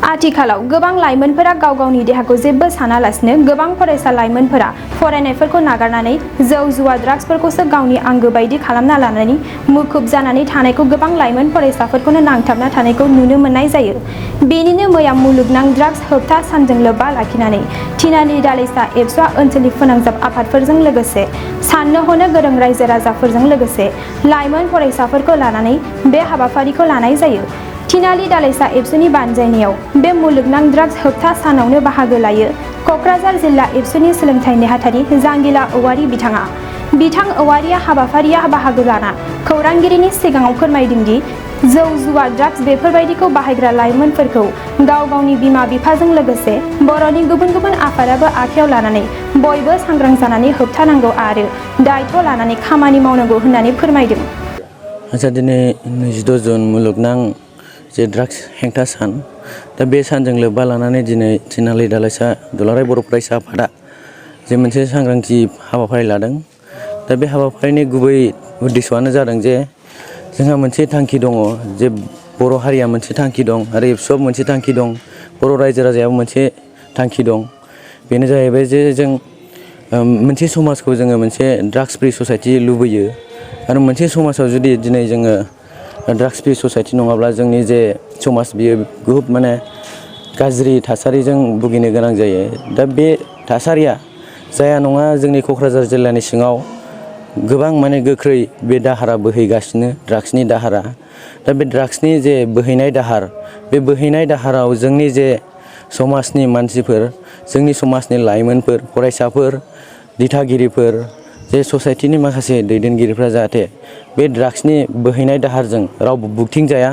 आथिखालाव गोबां लाइमोनफोरा गाव गावनि देहाखौ जेबो सानालासिनो गोबां फरायसा लाइमोनफोरा फरायनायफोरखौ नागारनानै जौ जुवा ड्राग्सफोरखौसो गावनि आंगो बायदि खालामना लानानै मुखुब जानानै थानायखौ गोबां लाइमोन फरायसाफोरखौनो नांथाबना थानायखौ नुनो मोननाय जायो। बेनिनो मैया मुलुगनां ड्राग्स होबथा सानजों लोब्बा लाखिनानै थिनालि दालाइसा एबसुआ ओनसोलनि फोनांजाब आफादफोरजों लोगोसे साननो हनो गोरों रायजो राजाफोरजों लोगोसे लाइमोन फरायसाफोरखौ लानानै बे हाबाफारिखौ लानाय जायो। थिनालि दालाइसा एबसुनि बानजायनायाव बे मुलुगनां ड्राग्स होबथा सानावनो बाहागो लायो क'क्राझार जिल्ला एबसुनि सोलोंथाइ नेहाथारि जांगिला औवारी बिथाङा। बिथां औवारीया हाबाफारिया बाहागो लाना खौरांगिरिनि सिगाङाव फोरमायदों दि जौ जुवा ड्राग्स बेफोरबायदिखौ बाहायग्रा लाइमोनफोरखौ गाव गावनि बिमा बिफाजों लोगोसे बर'नि गुबुन गुबुन आफादाबो आखायाव लानानै बयबो सांग्रां जानानै होबथानांगौ आरो दायथ' लानानै खामानि मावनांगौ होननानै फोरमायदों। आच्छा दिनै 22 जुन मुलुगनां जे ड्राग्स हेंथा सान दा बे सानजों लोब्बा लानानै दिनै थिनालि दालाइसा दुलाराय बर' फरायसा आफादा जे मोनसे सांग्रांथि हाबाफारि लादों। दा बे हाबाफारिनि गुबै उद्देश्यआनो जादों जे जोंहा मोनसे थांखि दङ जे बर' हारिया मोनसे थांखि दं आरो एबसुआबो मोनसे थांखि दं, बर' रायजो राजायाबो मोनसे थांखि दं। बेनो जाहैबाय जे जों मोनसे समाजखौ जोङो मोनसे ड्राग्स फ्रि ससाइटि लुबैयो आरो मोनसे समाजाव जुदि दिनै जोङो ड्राग्स फ्रि ससाइटि नङाब्ला जोंनि जे समाज बियो बुहुद माने गाज्रि थासारिजों भुगिनो गोनां जायो। दा बे थासारिया जाया नङा जोंनि क'क्राझार जिल्लानि सिङाव गोबां माने गोख्रै बे दाहारा बोहैगासिनो ड्राग्सनि दाहारा। दा बे ड्राग्सनि जे बोहैनाय दाहार बे बोहैनाय दाहाराव जोंनि जे समाजनि मानसिफोर, जोंनि समाजनि लाइमोनफोर, फरायसाफोर, दिथागिरिफोर, जे ससाइटिनि माखासे दैदेनगिरिफ्रा जाहाथे बे ड्राग्सनि बोहैनाय दाहारजों रावबो बुग्थिंजाया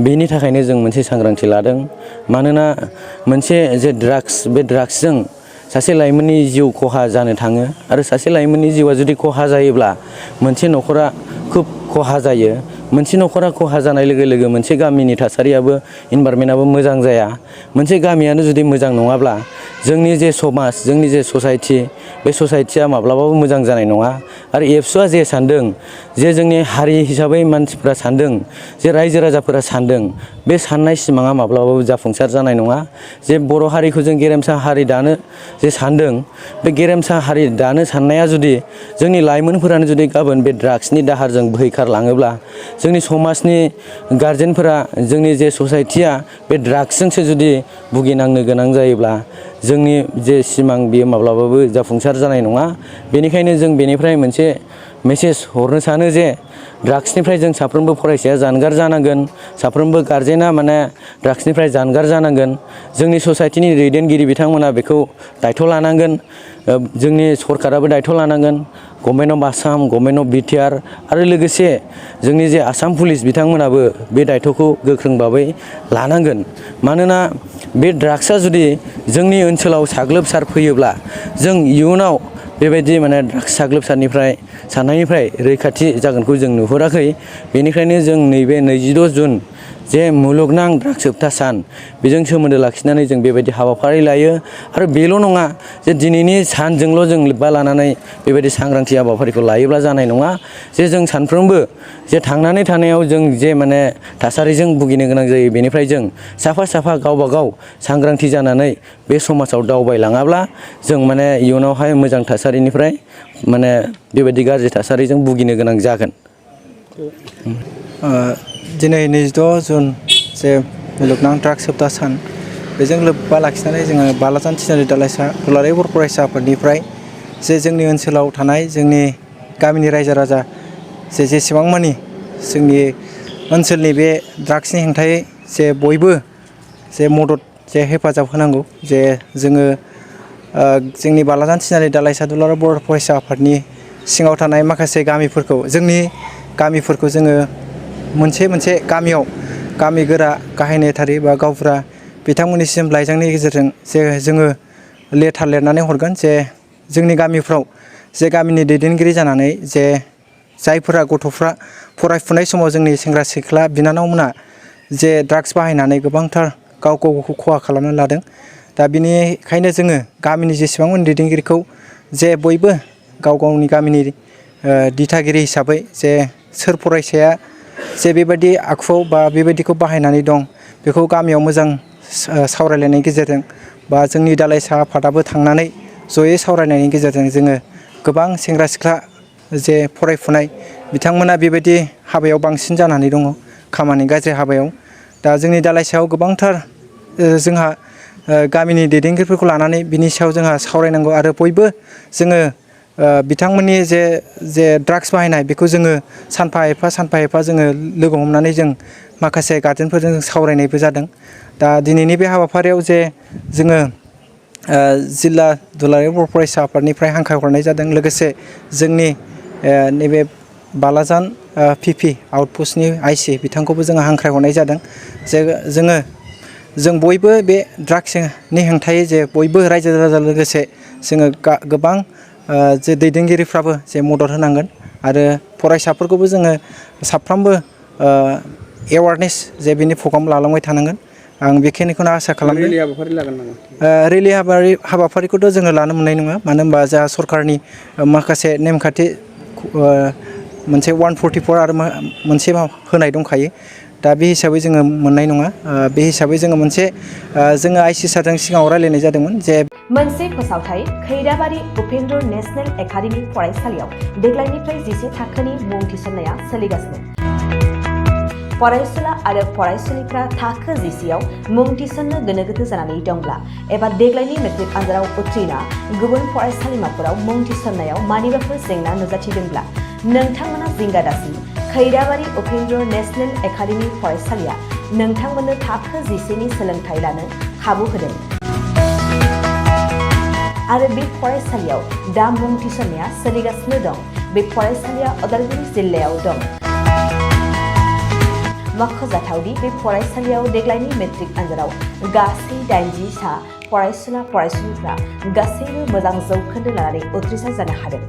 बेनि थाखायनो जों मोनसे सांग्रांथि लादों। मानोना मोनसे जे ड्राग्स बे ड्राग्सजों सासे लाइमोननि जिउ खहा जानो थाङो आरो सासे लाइमोननि जिउआ जुदि खहा जायोब्ला मोनसे न'खरा खुब खहा जायो। मोनसे न'खरा खहा जानाय लोगो लोगो मोनसे गामिनि थासारियाबो इनभारमेन्टआबो मोजां जाया। मोनसे गामियानो जुदि मोजां नङाब्ला जोंनि जे समाज, जोंनि जे ससाइटि बे ससाइटिया माब्लाबाबो मोजां जानाय नङा। आरो एबसुआ जे सानदों जे जोंनि हारि हिसाबै मानसिफ्रा सानदों जे रायजो राजाफोरा सानदों बे साननाय सिमाङा माब्लाबाबो जाफुंसार जानाय नङा। जे बर' हारिखौ जों गेरेमसा हारि दानो जे सानदों बे गेरेमसा हारि दानो साननाया जुदि जोंनि लाइमोनफोरानो जुदि गाबोन बे ड्राग्सनि दाहारजों बोहैखारलाङोब्ला जोंनि समाजनि गारजेनफोरा, जोंनि जे ससाइटिया बे ड्राग्सजोंसो जुदि भुगिनांनो गोनां जायोब्ला जोंनि जे सिमां बियो माब्लाबाबो जाफुंसार जानाय नङा। बेनिखायनो जों बेनिफ्राय मोनसे मेसेज हरनो सानो जे ड्राग्सनिफ्राय जों साफ्रोमबो फरायसाया जानगार जानांगोन, साफ्रोमबो गारजेना माने ड्राग्सनिफ्राय जानगार जानांगोन। जोंनि ससाइटिनि दैदेनगिरि बिथांमोना बेखौ दायथ' लानांगोन, जोंनि सरकाराबो दायथ' लानांगोन, government of Assam, government of BTR आरो लोगोसे जोंनि जे आसाम पुलिस बिथांमोनाबो बे दायथ'खौ गोख्रों भाबै लानांगोन। मानोना बे ड्राग्सआ जुदि जोंनि ओनसोलाव साग्लोबसारफैयोब्ला जों इयुनाव बेबायदि माने ड्राग्स साननायनिफ्राय रैखाथि जागोनखौ जों नुहुराखै। बेनिखायनो जों नैबे 22 जुन जे मुलुगनां ड्राग्स होबथा सान बेजों सोमोन्दो लाखिनानै जों बेबायदि हाबाफारि लायो। आरो बेल' नङा जे दिनैनि सानजोंल' जों लोब्बा लानानै बेबायदि सांग्रांथि हाबाफारिखौ लायोब्ला जानाय नङा। जे जों सानफ्रोमबो जे थांनानै थानायाव जों जे माने थासारिजों भुगिनो गोनां जायो बेनिफ्राय जों साफा साफा गावबा गाव सांग्रांथि जानानै बे समाजाव दावबायलाङाब्ला जों माने इयुनावहाय मोजां थासारिनिफ्राय माने बेबायदि गाज्रि थासारिजों भुगिनो गोनां जागोन। दिनै 22 जुन जे मुलुगनां ड्राग्स होबथा सान बेजों लोब्बा लाखिनानै जोङो बालाजान थिनालि दालाइसा दुलाराय बर' फरायसा आफादनिफ्राय जे जोंनि ओनसोलाव थानाय जोंनि गामिनि रायजो राजा जेसेबां मानि जोंनि ओनसोलनि बे ड्राग्सनि हेंथायै जे बयबो जे मदद जे हेफाजाब होनांगौ। जे जोङो जोंनि बालाजान थिनालि दालाइसा दुलाराय बर' फरायसा आफादनि सिङाव थानाय माखासे गामिफोरखौ, जोंनि गामिफोरखौ जोङो मोनसे मोनसे गामियाव गामि गोरा गाहाय नेहाथारि बा गावबुरा बिथांमोननिसिम लाइजामनि गेजेरजों जे जोङो लेटार लिरनानै हरगोन जे जोंनि गामिफ्राव जे गामिनि दैदेनगिरि जानानै जे जायफोरा गथ'फ्रा फरायफुनाय समाव जोंनि सेंग्रा सिख्ला बिनानावमोना जे ड्राग्स बाहायनानै गोबांथार गाव गावखौ खहा खालामनानै लादों। दा बेनिखायनो जोङो गामिनि जेसेबांमानि दैदेनगिरिखौ जे बयबो गाव गावनि गामिनि दिथागिरि हिसाबै जे सोर फरायसाया जे बेबायदि आखुआव बा बेबायदिखौ बाहायनानै दं बेखौ गामियाव मोजां सावरायलायनायनि गेजेरजों बा जोंनि दालाइसा आफादाबो थांनानै जयै सावरायनायनि गेजेरजों जोङो गोबां सेंग्रा सिख्ला जे फरायफुनाय बिथांमोना बेबायदि हाबायाव बांसिन जानानै दङ खामानि गाज्रि हाबायाव दा जोंनि दालाइसायाव गोबांथार जोंहा गामिनि दैदेनगिरिफोरखौ लानानै बिनि सायाव जोंहा सावरायनांगौ आरो बयबो जोङो बिथांमोननि जे ड्राग्स बाहायनाय बेखौ जोङो सानफा एफा जोङो लोगो हमनानै जों माखासे गार्जेनफोरजों सावरायनायबो जादों दा दिनैनि बे हाबाफारियाव जे जोङो जिल्ला दुलाराय बर' फरायसा आफादनिफ्राय हांख्रायहरनाय जादों लोगोसे जोंनि नैबे बालाजान पिपि आउटपस्टनि आइसि बिथांखौबो जोङो हांख्रायहरनाय जादों जे जों बयबो बे ड्राग्सनि हेंथायै जे बयबो रायजो राजा लोगोसे जोङो गोबां जे दैदेनगिरिफ्राबो जे मदद होनांगोन आरो फरायसाफोरखौबो जोङो साफ्रोमबो एवारनेस जे बिनि प्रग्राम लालांबाय थानांगोन आं बेखिनिखौनो आसा खालामदों। रेलि हाबाफारि लागोन नामा? रेलि हाबाफारिखौथ' जोङो लानो मोननाय नङा मानो होनबा जोंहा सरकारनि माखासे नेमखान्थि मोनसे 144 आरो मोनसे होनाय दंखायो दा बे हिसाबै जोङो मोननाय नङा बे हिसाबै जोङो मोनसे जोङो आइसि सारजों सिगाङाव रायलायनाय जादोंमोन जे मोनसे फोसावथाय खैराबारि उपेन्द्र नेशनेल एकाडेमि फरायसालियाव देग्लायनिफ्राय 10 थाखोनि मुं थिसननाया सोलिगासिनो। फरायसुला आरो फरायसुलिफ्रा थाखो 10आव मुं थिसननो गोनो गोथो जानानै दंब्ला एबा देग्लायनि मेट्रिक आनजादाव उथ्रिना गुबुन फरायसालिमाफोराव मुं थिसननायाव मानिबाफोर जेंना नुजाथिदोंब्ला नोंथांमोना जिंगा दासि खैराबारि उपेन्द्र नेशनेल एकाडेमि फरायसालिया नोंथांमोननो थाखो 10नि सोलोंथाइ लानो खाबु होदों आरो बे फरायसालियाव दा मुं थिसननाया सोलिगासिनो दं। बे फरायसालिया उदालगुरि जिल्लायाव दं। मख'जाथावदि बे फरायसालियाव देग्लायनि मेट्रिक आनजादाव गासै 80 सा फरायसुला फरायसुलिफ्रा गासैबो मोजां जौखोन्दो लानानै उथ्रिसार जानो हादों।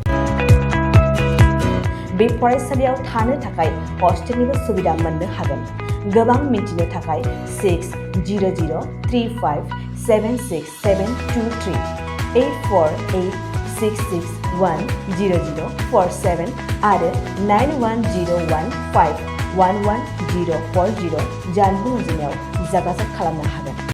बे फरायसालियाव थानो थाखाय हस्टेलनिबो सुबिदा मोननो हागोन। गोबां मिन्थिनो थाखाय 6003576723 8486610047 आरो 9101511040 जानबुं अनजिमायाव जगाजग खालामनो हागोन।